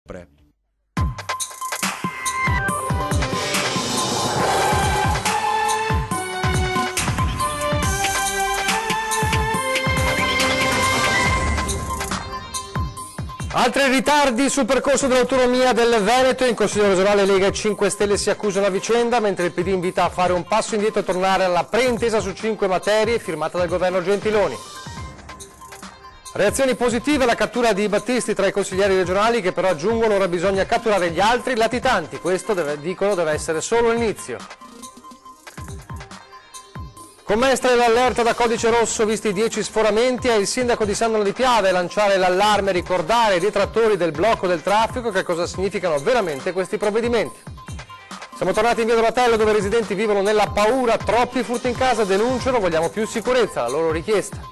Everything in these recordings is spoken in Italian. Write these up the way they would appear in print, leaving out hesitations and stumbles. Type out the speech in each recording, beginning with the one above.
Altri ritardi sul percorso dell'autonomia del Veneto. In Consiglio regionale Lega e 5 Stelle si accusano a vicenda, mentre il PD invita a fare un passo indietro e tornare alla preintesa su 5 materie firmata dal governo Gentiloni. Reazioni positive alla cattura di Battisti tra i consiglieri regionali, che però aggiungono ora bisogna catturare gli altri latitanti. Questo, dicono, deve essere solo l'inizio. Con Mestre l'allerta da codice rosso visti i 10 sforamenti, è il sindaco di Sandolo di Piave a lanciare l'allarme e ricordare ai detrattori del blocco del traffico che cosa significano veramente questi provvedimenti. Siamo tornati in via Donatello, dove i residenti vivono nella paura, troppi furti in casa, denunciano, vogliamo più sicurezza, la loro richiesta.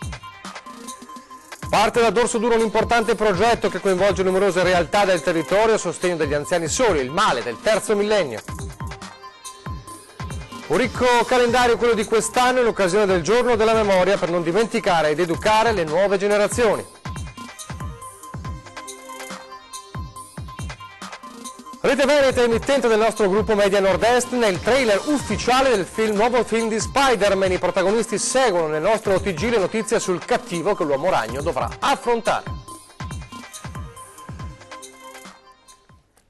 Parte da Dorso Duro un importante progetto che coinvolge numerose realtà del territorio a sostegno degli anziani soli, il male del terzo millennio. Un ricco calendario quello di quest'anno in occasione del giorno della memoria per non dimenticare ed educare le nuove generazioni. Rete Veneta, emittente del nostro gruppo Media Nord-Est, nel trailer ufficiale del nuovo film di Spider-Man. I protagonisti seguono nel nostro OTG le notizie sul cattivo che l'uomo ragno dovrà affrontare.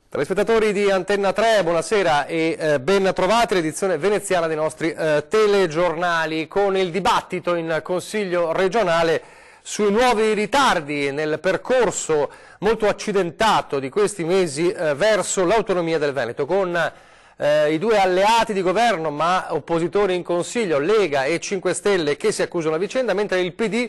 Telespettatori di Antenna 3, buonasera e ben trovati l'edizione veneziana dei nostri telegiornali, con il dibattito in Consiglio regionale sui nuovi ritardi nel percorso molto accidentato di questi mesi verso l'autonomia del Veneto, con i due alleati di governo ma oppositori in Consiglio, Lega e 5 Stelle, che si accusano a vicenda, mentre il PD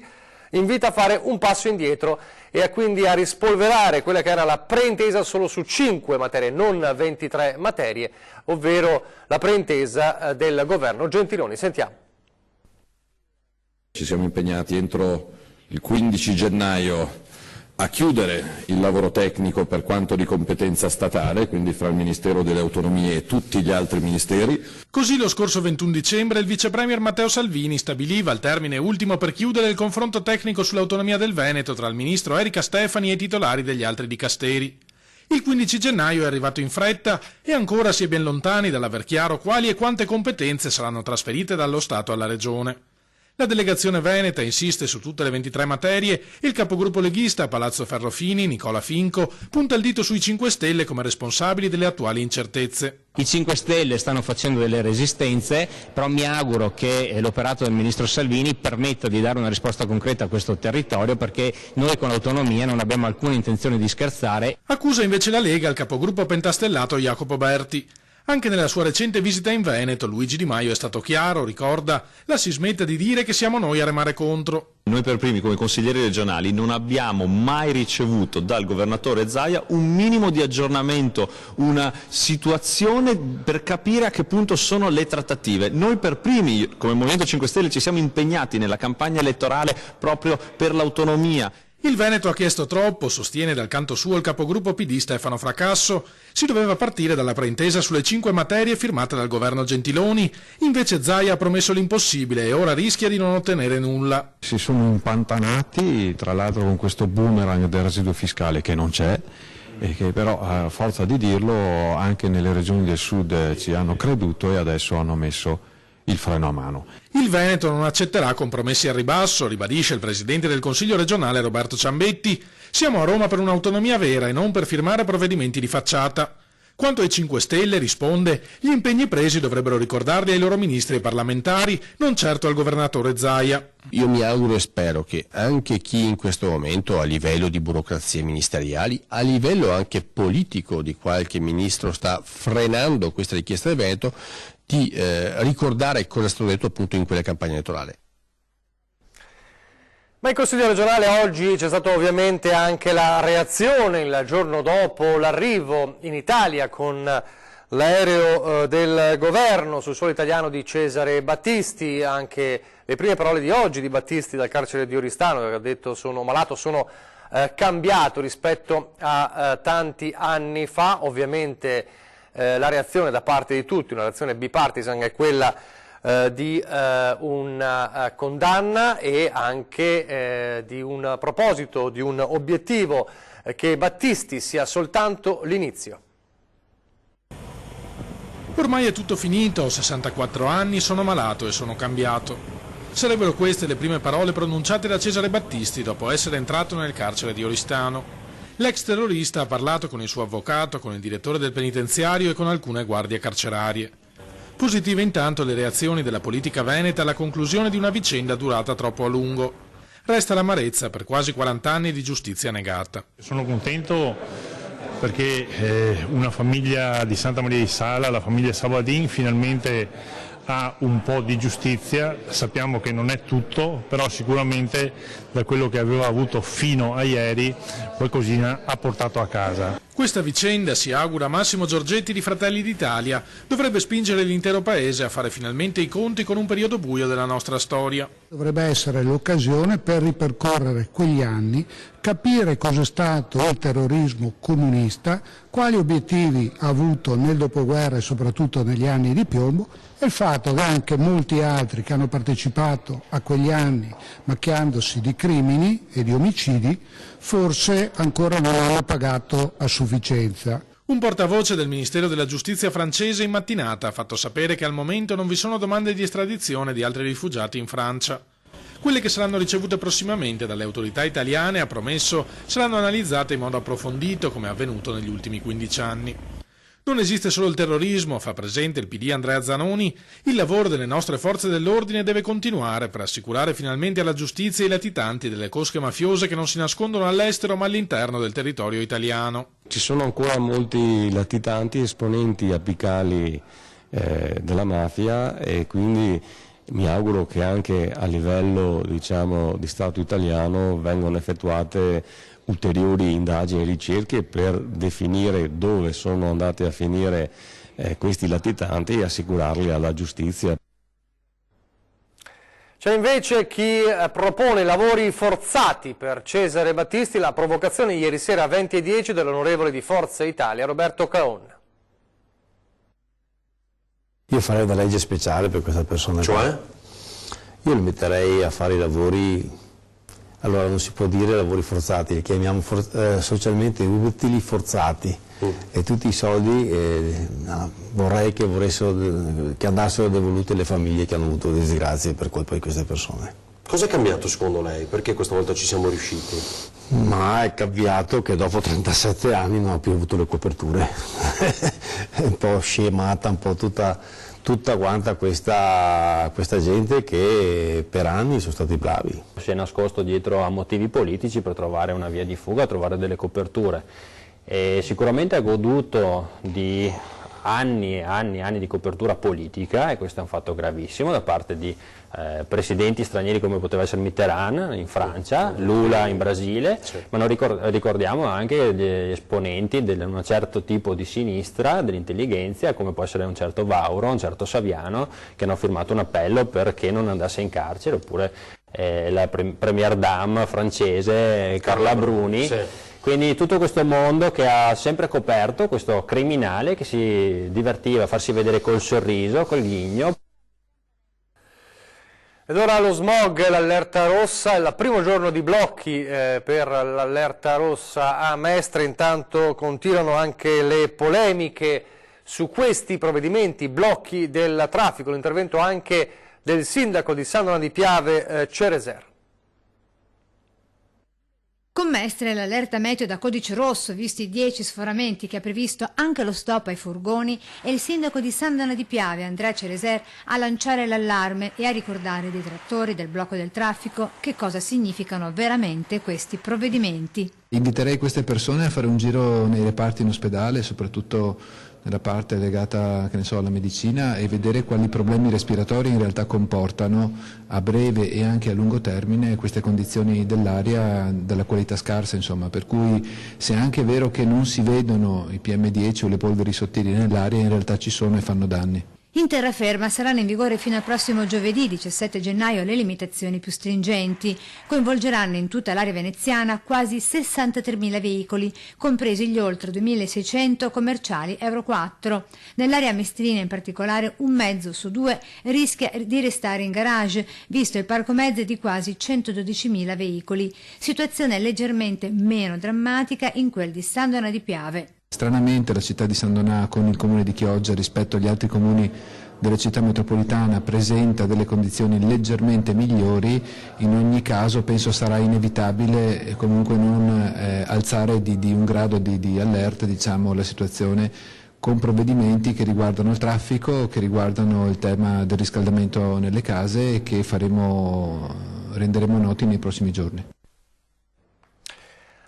invita a fare un passo indietro e quindi a rispolverare quella che era la preintesa solo su 5 materie, non 23 materie, ovvero la preintesa del governo Gentiloni. Sentiamo. Ci siamo impegnati entro il 15 gennaio a chiudere il lavoro tecnico per quanto di competenza statale, quindi fra il Ministero delle Autonomie e tutti gli altri ministeri. Così lo scorso 21 dicembre il vice premier Matteo Salvini stabiliva il termine ultimo per chiudere il confronto tecnico sull'autonomia del Veneto tra il ministro Erika Stefani e i titolari degli altri dicasteri. Il 15 gennaio è arrivato in fretta e ancora si è ben lontani dall'aver chiaro quali e quante competenze saranno trasferite dallo Stato alla Regione. La delegazione veneta insiste su tutte le 23 materie e il capogruppo leghista a Palazzo Ferrofini, Nicola Finco, punta il dito sui 5 Stelle come responsabili delle attuali incertezze. I 5 Stelle stanno facendo delle resistenze, però mi auguro che l'operato del ministro Salvini permetta di dare una risposta concreta a questo territorio, perché noi con l'autonomia non abbiamo alcuna intenzione di scherzare. Accusa invece la Lega il capogruppo pentastellato Jacopo Berti. Anche nella sua recente visita in Veneto Luigi Di Maio è stato chiaro, ricorda, la si smetta di dire che siamo noi a remare contro. Noi per primi come consiglieri regionali non abbiamo mai ricevuto dal governatore Zaia un minimo di aggiornamento, una situazione per capire a che punto sono le trattative. Noi per primi come Movimento 5 Stelle ci siamo impegnati nella campagna elettorale proprio per l'autonomia. Il Veneto ha chiesto troppo, sostiene dal canto suo il capogruppo PD Stefano Fracasso. Si doveva partire dalla preintesa sulle 5 materie firmate dal governo Gentiloni, invece Zaia ha promesso l'impossibile e ora rischia di non ottenere nulla. Si sono impantanati, tra l'altro con questo boomerang del residuo fiscale che non c'è, e che però a forza di dirlo anche nelle regioni del sud ci hanno creduto e adesso hanno messo il freno a mano. Il Veneto non accetterà compromessi al ribasso, ribadisce il presidente del Consiglio regionale Roberto Ciambetti. Siamo a Roma per un'autonomia vera e non per firmare provvedimenti di facciata. Quanto ai 5 Stelle, risponde, gli impegni presi dovrebbero ricordarli ai loro ministri e parlamentari, non certo al governatore Zaia. Io mi auguro e spero che anche chi in questo momento a livello di burocrazie ministeriali, a livello anche politico di qualche ministro sta frenando questa richiesta del Veneto, di ricordare cosa è stato detto appunto in quella campagna elettorale. Ma in Consiglio regionale oggi c'è stata ovviamente anche la reazione il giorno dopo l'arrivo in Italia con l'aereo del governo sul suolo italiano di Cesare Battisti, anche le prime parole di oggi di Battisti dal carcere di Oristano, che ha detto sono malato, sono cambiato rispetto a tanti anni fa. Ovviamente la reazione da parte di tutti, una reazione bipartisan, è quella di una condanna e anche di un proposito, di un obiettivo che Battisti sia soltanto l'inizio. Ormai è tutto finito, ho 64 anni, sono malato e sono cambiato. Sarebbero queste le prime parole pronunciate da Cesare Battisti dopo essere entrato nel carcere di Oristano. L'ex terrorista ha parlato con il suo avvocato, con il direttore del penitenziario e con alcune guardie carcerarie. Positive intanto le reazioni della politica veneta alla conclusione di una vicenda durata troppo a lungo. Resta l'amarezza per quasi 40 anni di giustizia negata. Sono contento perché una famiglia di Santa Maria di Sala, la famiglia Sabadin, finalmente ha un po' di giustizia. Sappiamo che non è tutto, però sicuramente da quello che aveva avuto fino a ieri qualcosina ha portato a casa. Questa vicenda, si augura Massimo Giorgetti di Fratelli d'Italia, dovrebbe spingere l'intero paese a fare finalmente i conti con un periodo buio della nostra storia. Dovrebbe essere l'occasione per ripercorrere quegli anni, capire cosa è stato il terrorismo comunista, quali obiettivi ha avuto nel dopoguerra e soprattutto negli anni di piombo, e il fatto che anche molti altri che hanno partecipato a quegli anni macchiandosi di crimini e di omicidi forse ancora non hanno pagato a sufficienza. Un portavoce del Ministero della Giustizia francese in mattinata ha fatto sapere che al momento non vi sono domande di estradizione di altri rifugiati in Francia. Quelle che saranno ricevute prossimamente dalle autorità italiane, ha promesso, saranno analizzate in modo approfondito come è avvenuto negli ultimi 15 anni. Non esiste solo il terrorismo, fa presente il PD Andrea Zanoni, il lavoro delle nostre forze dell'ordine deve continuare per assicurare finalmente alla giustizia i latitanti delle cosche mafiose che non si nascondono all'estero ma all'interno del territorio italiano. Ci sono ancora molti latitanti, esponenti apicali della mafia, e quindi mi auguro che anche a livello, diciamo, di Stato italiano vengano effettuate ulteriori indagini e ricerche per definire dove sono andati a finire questi latitanti e assicurarli alla giustizia. C'è invece chi propone lavori forzati per Cesare Battisti, la provocazione ieri sera 20:10 dell'onorevole di Forza Italia Roberto Caon. Io farei una legge speciale per questa persona. Cioè? Io li metterei a fare i lavori, allora non si può dire lavori forzati, li chiamiamo socialmente utili forzati, e tutti i soldi vorrei che andassero devoluti alle famiglie che hanno avuto disgrazie per colpa di queste persone. Cosa è cambiato secondo lei? Perché questa volta ci siamo riusciti? Ma è cambiato che dopo 37 anni non ho più avuto le coperture. È un po' scemata, un po' tutta quanta questa gente che per anni sono stati bravi. Si è nascosto dietro a motivi politici per trovare una via di fuga, trovare delle coperture, e sicuramente ha goduto di anni e anni di copertura politica, e questo è un fatto gravissimo da parte di presidenti stranieri come poteva essere Mitterrand in Francia, Lula in Brasile, ma non ricordiamo anche gli esponenti di un certo tipo di sinistra, dell'intelligenza, come può essere un certo Vauro, un certo Saviano, che hanno firmato un appello perché non andasse in carcere, oppure la première dame francese Carla Bruni. Quindi tutto questo mondo che ha sempre coperto questo criminale che si divertiva a farsi vedere col sorriso, col ghigno. Ed ora lo smog, l'allerta rossa, è il primo giorno di blocchi per l'allerta rossa a Mestre. Intanto continuano anche le polemiche su questi provvedimenti, blocchi del traffico, l'intervento anche del sindaco di San Donà di Piave, Cereser. Con Mestre l'allerta meteo da codice rosso, visti i 10 sforamenti che ha previsto anche lo stop ai furgoni, e il sindaco di San Donà di Piave, Andrea Cereser, a lanciare l'allarme e a ricordare ai detrattori del blocco del traffico che cosa significano veramente questi provvedimenti. Inviterei queste persone a fare un giro nei reparti in ospedale, soprattutto nella parte legata, che ne so, alla medicina, e vedere quali problemi respiratori in realtà comportano a breve e anche a lungo termine queste condizioni dell'aria, della qualità scarsa, insomma, per cui se è anche vero che non si vedono i PM10 o le polveri sottili nell'aria, in realtà ci sono e fanno danni. In terraferma saranno in vigore fino al prossimo giovedì 17 gennaio le limitazioni più stringenti. Coinvolgeranno in tutta l'area veneziana quasi 63.000 veicoli, compresi gli oltre 2.600 commerciali Euro 4. Nell'area mestrina in particolare un mezzo su due rischia di restare in garage, visto il parco mezzi di quasi 112.000 veicoli. Situazione leggermente meno drammatica in quel di San Donà di Piave. Stranamente la città di San Donà con il comune di Chioggia rispetto agli altri comuni della città metropolitana presenta delle condizioni leggermente migliori. In ogni caso penso sarà inevitabile comunque non alzare di un grado di allerta, diciamo, la situazione, con provvedimenti che riguardano il traffico, che riguardano il tema del riscaldamento nelle case e che renderemo noti nei prossimi giorni.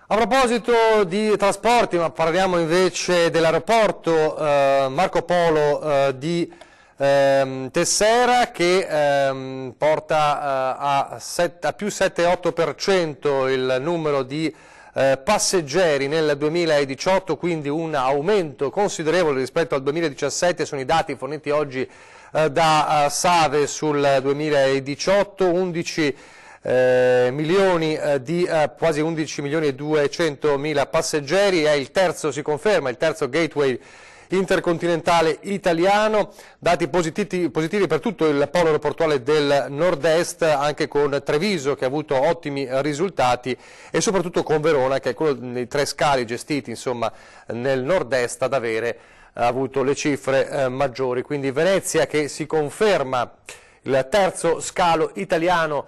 A proposito di trasporti, ma parliamo invece dell'aeroporto Marco Polo di Tessera, che porta a più 7,8% il numero di passeggeri nel 2018, quindi un aumento considerevole rispetto al 2017, sono i dati forniti oggi da Save sul 2018, quasi 11 milioni e 200 mila passeggeri, è il terzo, si conferma, il terzo gateway intercontinentale italiano, dati positivi per tutto il polo aeroportuale del nord-est, anche con Treviso che ha avuto ottimi risultati e soprattutto con Verona, che è quello dei tre scali gestiti insomma nel nord-est ad avere avuto le cifre maggiori, quindi Venezia che si conferma il terzo scalo italiano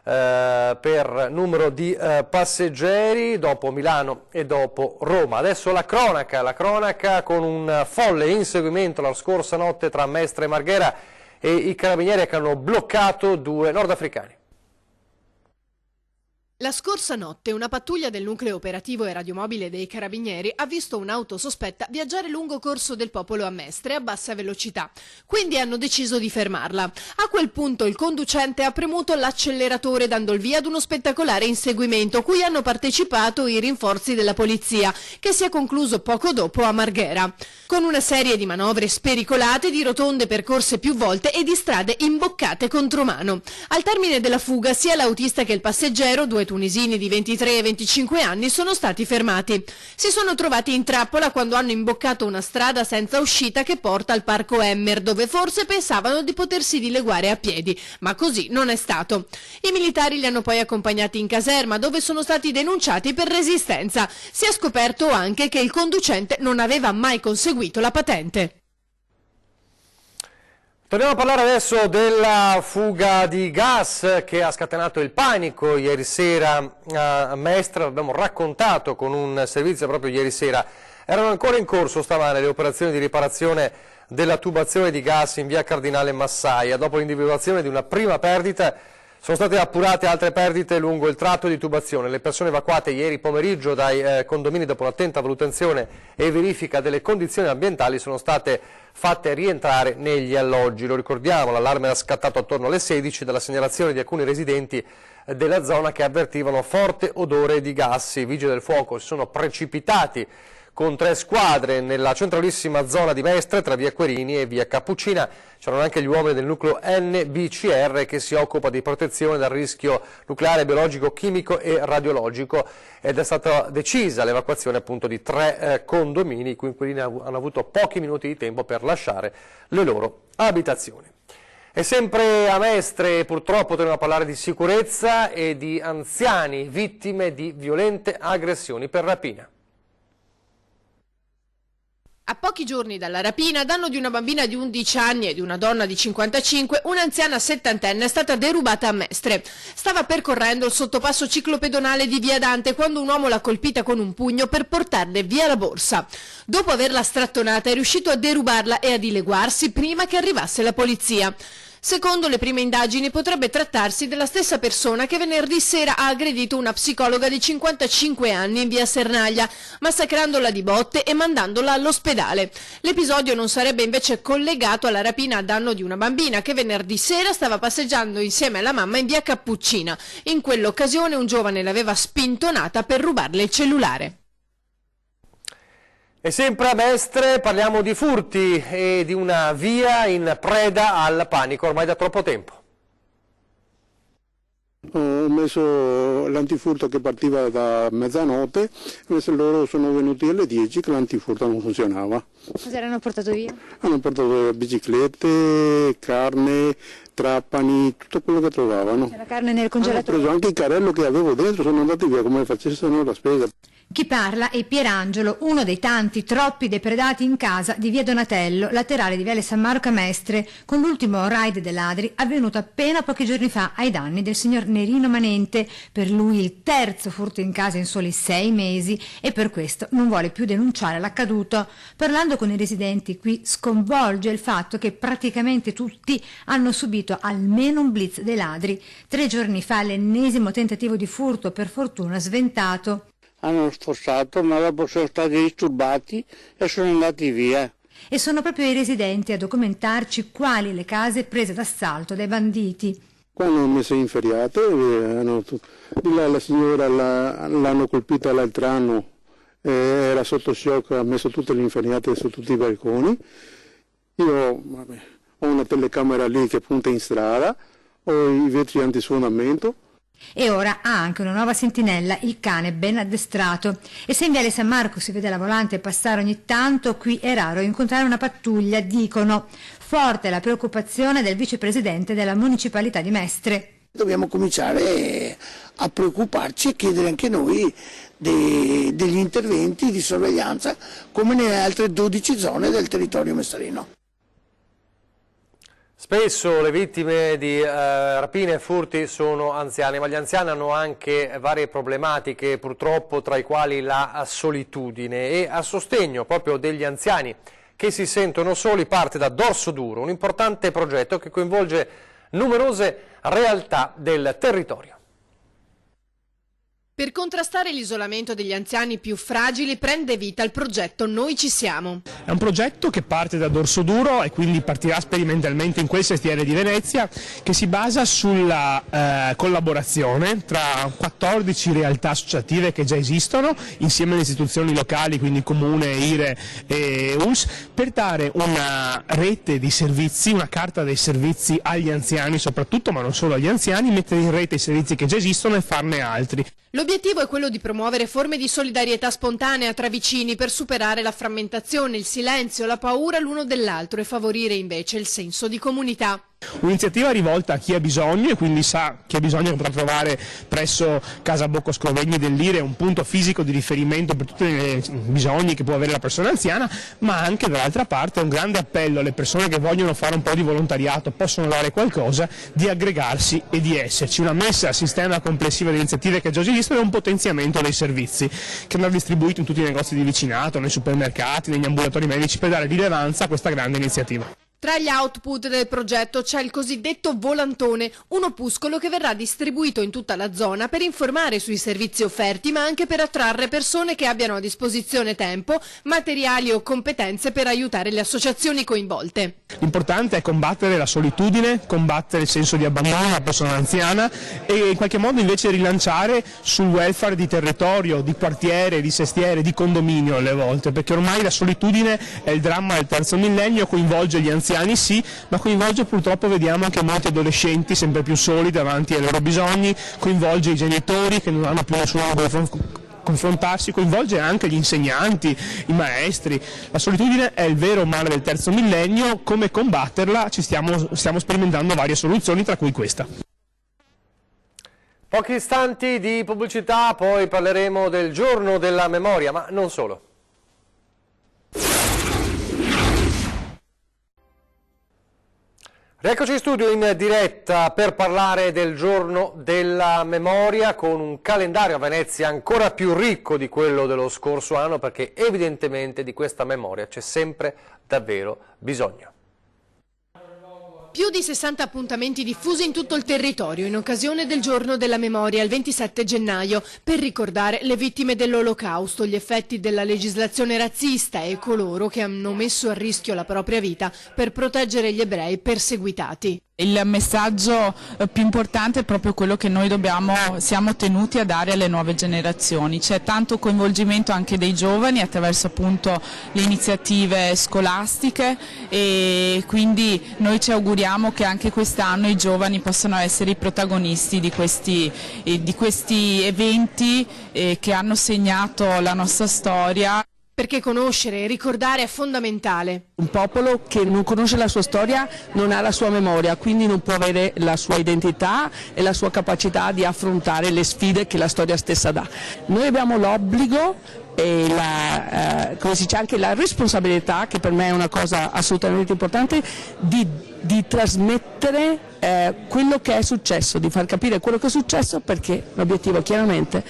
per numero di passeggeri dopo Milano e dopo Roma. Adesso la cronaca con un folle inseguimento la scorsa notte tra Mestre e Marghera e i carabinieri che hanno bloccato due nordafricani. La scorsa notte una pattuglia del nucleo operativo e radiomobile dei Carabinieri ha visto un'auto sospetta viaggiare lungo Corso del Popolo a Mestre a bassa velocità, quindi hanno deciso di fermarla. A quel punto il conducente ha premuto l'acceleratore dando il via ad uno spettacolare inseguimento cui hanno partecipato i rinforzi della polizia, che si è concluso poco dopo a Marghera, con una serie di manovre spericolate, di rotonde percorse più volte e di strade imboccate contromano. Al termine della fuga sia l'autista che il passeggero, due tunisini di 23 e 25 anni, sono stati fermati. Si sono trovati in trappola quando hanno imboccato una strada senza uscita che porta al parco Emmer, dove forse pensavano di potersi dileguare a piedi, ma così non è stato. I militari li hanno poi accompagnati in caserma, dove sono stati denunciati per resistenza. Si è scoperto anche che il conducente non aveva mai conseguito la patente. Torniamo a parlare adesso della fuga di gas che ha scatenato il panico ieri sera a Mestre. L'abbiamo raccontato con un servizio proprio ieri sera. Erano ancora in corso stamane le operazioni di riparazione della tubazione di gas in via Cardinale Massaia. Dopo l'individuazione di una prima perdita sono state appurate altre perdite lungo il tratto di tubazione. Le persone evacuate ieri pomeriggio dai condomini dopo un'attenta valutazione e verifica delle condizioni ambientali sono state fatte rientrare negli alloggi. Lo ricordiamo, l'allarme era scattato attorno alle 16 dalla segnalazione di alcuni residenti della zona che avvertivano forte odore di gas. I vigili del fuoco si sono precipitati con 3 squadre nella centralissima zona di Mestre tra via Querini e via Cappuccina. C'erano anche gli uomini del nucleo NBCR che si occupa di protezione dal rischio nucleare, biologico, chimico e radiologico, ed è stata decisa l'evacuazione appunto di 3 condomini, i cui inquilini hanno avuto pochi minuti di tempo per lasciare le loro abitazioni. E sempre a Mestre purtroppo torniamo a parlare di sicurezza e di anziani vittime di violente aggressioni per rapina. A pochi giorni dalla rapina, a danno di una bambina di 11 anni e di una donna di 55, un'anziana settantenne è stata derubata a Mestre. Stava percorrendo il sottopasso ciclopedonale di via Dante quando un uomo l'ha colpita con un pugno per portarle via la borsa. Dopo averla strattonata è riuscito a derubarla e a dileguarsi prima che arrivasse la polizia. Secondo le prime indagini potrebbe trattarsi della stessa persona che venerdì sera ha aggredito una psicologa di 55 anni in via Sernaglia, massacrandola di botte e mandandola all'ospedale. L'episodio non sarebbe invece collegato alla rapina a danno di una bambina che venerdì sera stava passeggiando insieme alla mamma in via Cappuccina. In quell'occasione un giovane l'aveva spintonata per rubarle il cellulare. E sempre a Mestre parliamo di furti e di una via in preda al panico ormai da troppo tempo. Ho messo l'antifurto che partiva da mezzanotte, invece loro sono venuti alle 10 che l'antifurto non funzionava. Cosa hanno portato via? Hanno portato via biciclette, carne, trapani, tutto quello che trovavano. La carne nel congelatore? Hanno preso anche il carrello che avevo dentro, sono andati via come facessero la spesa. Chi parla è Pierangelo, uno dei tanti troppi depredati in casa di via Donatello, laterale di viale San Marco a Mestre, con l'ultimo raid dei ladri avvenuto appena pochi giorni fa ai danni del signor Nerino Manente, per lui il terzo furto in casa in soli 6 mesi, e per questo non vuole più denunciare l'accaduto. Parlando con i residenti qui sconvolge il fatto che praticamente tutti hanno subito almeno un blitz dei ladri. 3 giorni fa l'ennesimo tentativo di furto, per fortuna sventato. Hanno sforzato, ma dopo sono stati disturbati e sono andati via. E sono proprio i residenti a documentarci quali le case prese d'assalto dai banditi. Quando hanno messo in feriate, di là la signora l'hanno colpita l'altro anno, era sotto shock, ha messo tutte le inferriate su tutti i balconi. Io ho una telecamera lì che punta in strada, ho i vetri antisuonamento. E ora ha anche una nuova sentinella, il cane ben addestrato. E se in viale San Marco si vede la volante passare ogni tanto, qui è raro incontrare una pattuglia, dicono. Forte la preoccupazione del vicepresidente della municipalità di Mestre. Dobbiamo cominciare a preoccuparci e chiedere anche noi degli interventi di sorveglianza come nelle altre 12 zone del territorio mestrino. Spesso le vittime di rapine e furti sono anziani, ma gli anziani hanno anche varie problematiche, purtroppo, tra i quali la solitudine. E a sostegno proprio degli anziani che si sentono soli parte da Dorso Duro, un importante progetto che coinvolge numerose realtà del territorio. Per contrastare l'isolamento degli anziani più fragili prende vita il progetto Noi ci siamo. È un progetto che parte da Dorso Duro e quindi partirà sperimentalmente in quel sestiere di Venezia, che si basa sulla collaborazione tra 14 realtà associative che già esistono insieme alle istituzioni locali, quindi Comune, IRE e ULS, per dare una rete di servizi, una carta dei servizi agli anziani soprattutto, ma non solo agli anziani, mettere in rete i servizi che già esistono e farne altri. L'obiettivo è quello di promuovere forme di solidarietà spontanea tra vicini per superare la frammentazione, il silenzio, la paura l'uno dell'altro e favorire invece il senso di comunità. Un'iniziativa rivolta a chi ha bisogno e quindi sa chi ha bisogno potrà trovare presso Casa Bocco Scrovegni dell'Ire un punto fisico di riferimento per tutti i bisogni che può avere la persona anziana, ma anche dall'altra parte un grande appello alle persone che vogliono fare un po' di volontariato, possono dare qualcosa, di aggregarsi e di esserci. Una messa a sistema complessiva di iniziative che già esistono e un potenziamento dei servizi che andrà distribuito in tutti i negozi di vicinato, nei supermercati, negli ambulatori medici, per dare rilevanza a questa grande iniziativa. Tra gli output del progetto c'è il cosiddetto volantone, un opuscolo che verrà distribuito in tutta la zona per informare sui servizi offerti, ma anche per attrarre persone che abbiano a disposizione tempo, materiali o competenze per aiutare le associazioni coinvolte. L'importante è combattere la solitudine, combattere il senso di abbandono della persona anziana e in qualche modo invece rilanciare sul welfare di territorio, di quartiere, di sestiere, di condominio alle volte, perché ormai la solitudine è il dramma del terzo millennio, coinvolge gli anziani sì, ma coinvolge purtroppo, vediamo, anche molti adolescenti sempre più soli davanti ai loro bisogni, coinvolge i genitori che non hanno più nessuno con confrontarsi, coinvolge anche gli insegnanti, i maestri. La solitudine è il vero male del terzo millennio, come combatterla stiamo sperimentando varie soluzioni, tra cui questa. Pochi istanti di pubblicità, poi parleremo del giorno della memoria, ma non solo. Rieccoci in studio in diretta per parlare del giorno della memoria, con un calendario a Venezia ancora più ricco di quello dello scorso anno, perché evidentemente di questa memoria c'è sempre davvero bisogno. Più di 60 appuntamenti diffusi in tutto il territorio in occasione del giorno della memoria il 27 gennaio per ricordare le vittime dell'Olocausto, gli effetti della legislazione razzista e coloro che hanno messo a rischio la propria vita per proteggere gli ebrei perseguitati. Il messaggio più importante è proprio quello che noi siamo tenuti a dare alle nuove generazioni. C'è tanto coinvolgimento anche dei giovani attraverso appunto le iniziative scolastiche e quindi noi ci auguriamo che anche quest'anno i giovani possano essere i protagonisti di questi eventi che hanno segnato la nostra storia. Perché conoscere e ricordare è fondamentale. Un popolo che non conosce la sua storia non ha la sua memoria, quindi non può avere la sua identità e la sua capacità di affrontare le sfide che la storia stessa dà. Noi abbiamo l'obbligo e come si dice, anche la responsabilità, che per me è una cosa assolutamente importante, di trasmettere quello che è successo, di far capire quello che è successo, perché l'obiettivo chiaramente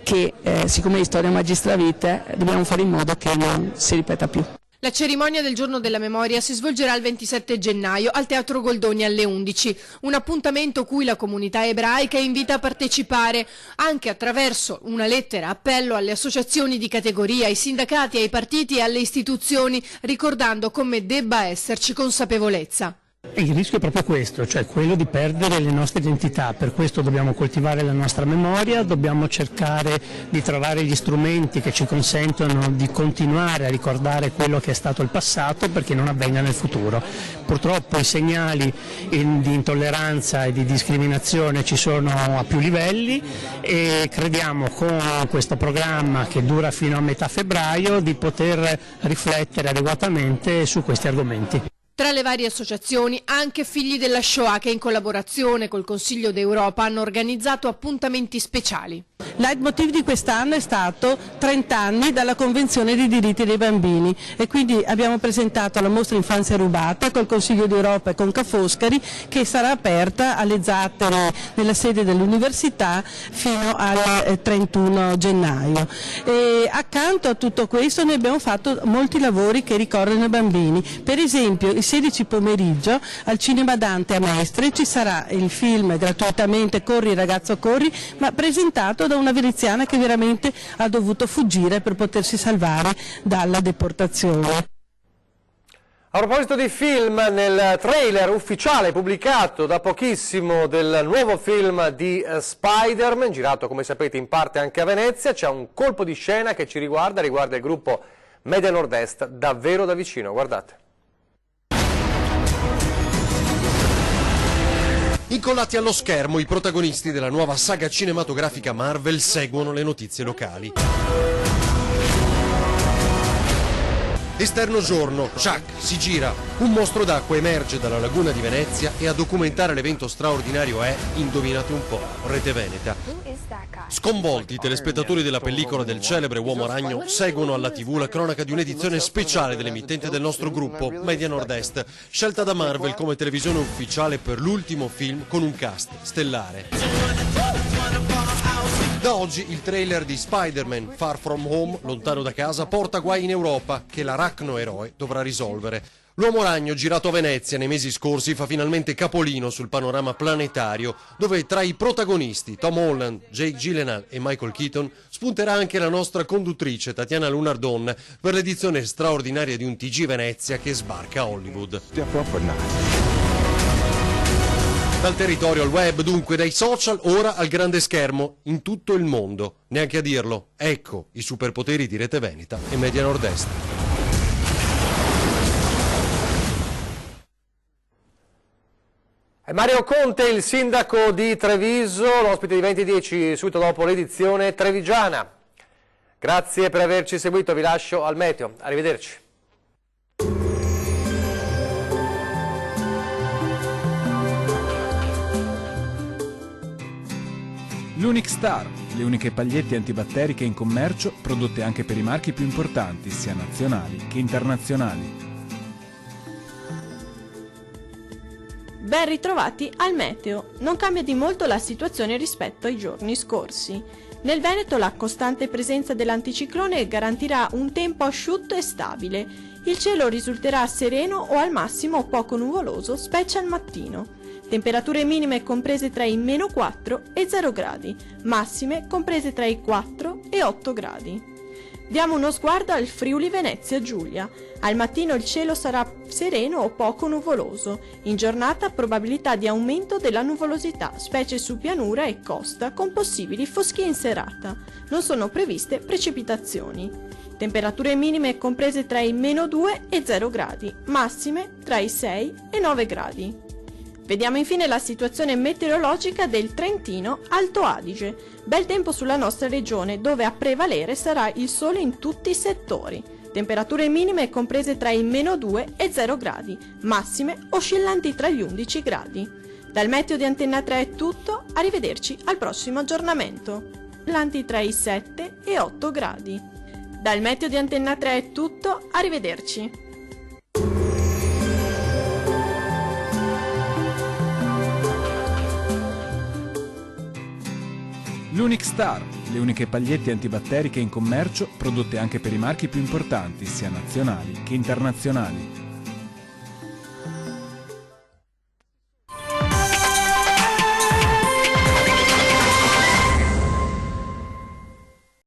che siccome è storia magistra vitae dobbiamo fare in modo che non si ripeta più. La cerimonia del Giorno della Memoria si svolgerà il 27 gennaio al Teatro Goldoni alle 11, un appuntamento cui la comunità ebraica invita a partecipare anche attraverso una lettera appello alle associazioni di categoria, ai sindacati, ai partiti e alle istituzioni, ricordando come debba esserci consapevolezza. Il rischio è proprio questo, cioè quello di perdere le nostre identità, per questo dobbiamo coltivare la nostra memoria, dobbiamo cercare di trovare gli strumenti che ci consentono di continuare a ricordare quello che è stato il passato perché non avvenga nel futuro. Purtroppo i segnali di intolleranza e di discriminazione ci sono a più livelli e crediamo con questo programma che dura fino a metà febbraio di poter riflettere adeguatamente su questi argomenti. Tra le varie associazioni, anche Figli della Shoah, che in collaborazione col Consiglio d'Europa hanno organizzato appuntamenti speciali. Il leitmotiv di quest'anno è stato 30 anni dalla Convenzione dei diritti dei bambini e quindi abbiamo presentato la mostra Infanzia rubata col Consiglio d'Europa e con Ca' Foscari, che sarà aperta alle Zattere nella sede dell'università fino al 31 gennaio. E accanto a tutto questo noi abbiamo fatto molti lavori che ricordano i bambini, per esempio il 16 pomeriggio al Cinema Dante a Mestre ci sarà il film gratuitamente Corri ragazzo corri, ma presentato da una veneziana che veramente ha dovuto fuggire per potersi salvare dalla deportazione. A proposito di film, nel trailer ufficiale pubblicato da pochissimo del nuovo film di Spider-Man, girato come sapete in parte anche a Venezia, c'è un colpo di scena che ci riguarda il gruppo Media Nord-Est davvero da vicino, guardate. Incollati allo schermo, i protagonisti della nuova saga cinematografica Marvel seguono le notizie locali. Esterno giorno, Chuck si gira, un mostro d'acqua emerge dalla laguna di Venezia e a documentare l'evento straordinario è, indovinate un po', Rete Veneta. Sconvolti, i telespettatori della pellicola del celebre Uomo Ragno seguono alla TV la cronaca di un'edizione speciale dell'emittente del nostro gruppo, Media Nord-Est, scelta da Marvel come televisione ufficiale per l'ultimo film con un cast stellare. Da oggi il trailer di Spider-Man Far From Home, lontano da casa, porta guai in Europa che l'aracno-eroe dovrà risolvere. L'Uomo Ragno, girato a Venezia nei mesi scorsi, fa finalmente capolino sul panorama planetario, dove tra i protagonisti Tom Holland, Jake Gyllenhaal e Michael Keaton spunterà anche la nostra conduttrice Tatiana Lunardon per l'edizione straordinaria di un TG Venezia che sbarca a Hollywood. Dal territorio al web, dunque, dai social, ora al grande schermo, in tutto il mondo. Neanche a dirlo, ecco i superpoteri di Rete Veneta e Media Nord-Est. È Mario Conte, il sindaco di Treviso, l'ospite di 2010, subito dopo l'edizione trevigiana. Grazie per averci seguito, vi lascio al meteo. Arrivederci. L'Unic Star, le uniche pagliette antibatteriche in commercio, prodotte anche per i marchi più importanti, sia nazionali che internazionali. Ben ritrovati al meteo. Non cambia di molto la situazione rispetto ai giorni scorsi. Nel Veneto la costante presenza dell'anticiclone garantirà un tempo asciutto e stabile. Il cielo risulterà sereno o al massimo poco nuvoloso, specie al mattino. Temperature minime comprese tra i -4 e 0 gradi, massime comprese tra i 4 e 8 gradi. Diamo uno sguardo al Friuli Venezia Giulia. Al mattino il cielo sarà sereno o poco nuvoloso. In giornata probabilità di aumento della nuvolosità, specie su pianura e costa, con possibili foschie in serata. Non sono previste precipitazioni. Temperature minime comprese tra i -2 e 0 gradi, massime tra i 6 e 9 gradi. Vediamo infine la situazione meteorologica del Trentino Alto Adige. Bel tempo sulla nostra regione, dove a prevalere sarà il sole in tutti i settori. Temperature minime comprese tra i -2 e 0 gradi, massime oscillanti tra gli 11 gradi. Dal meteo di Antenna 3 è tutto, arrivederci al prossimo aggiornamento. Oscillanti tra i 7 e 8 gradi. Dal meteo di Antenna 3 è tutto, arrivederci. L'Unic Star, le uniche pagliette antibatteriche in commercio prodotte anche per i marchi più importanti, sia nazionali che internazionali.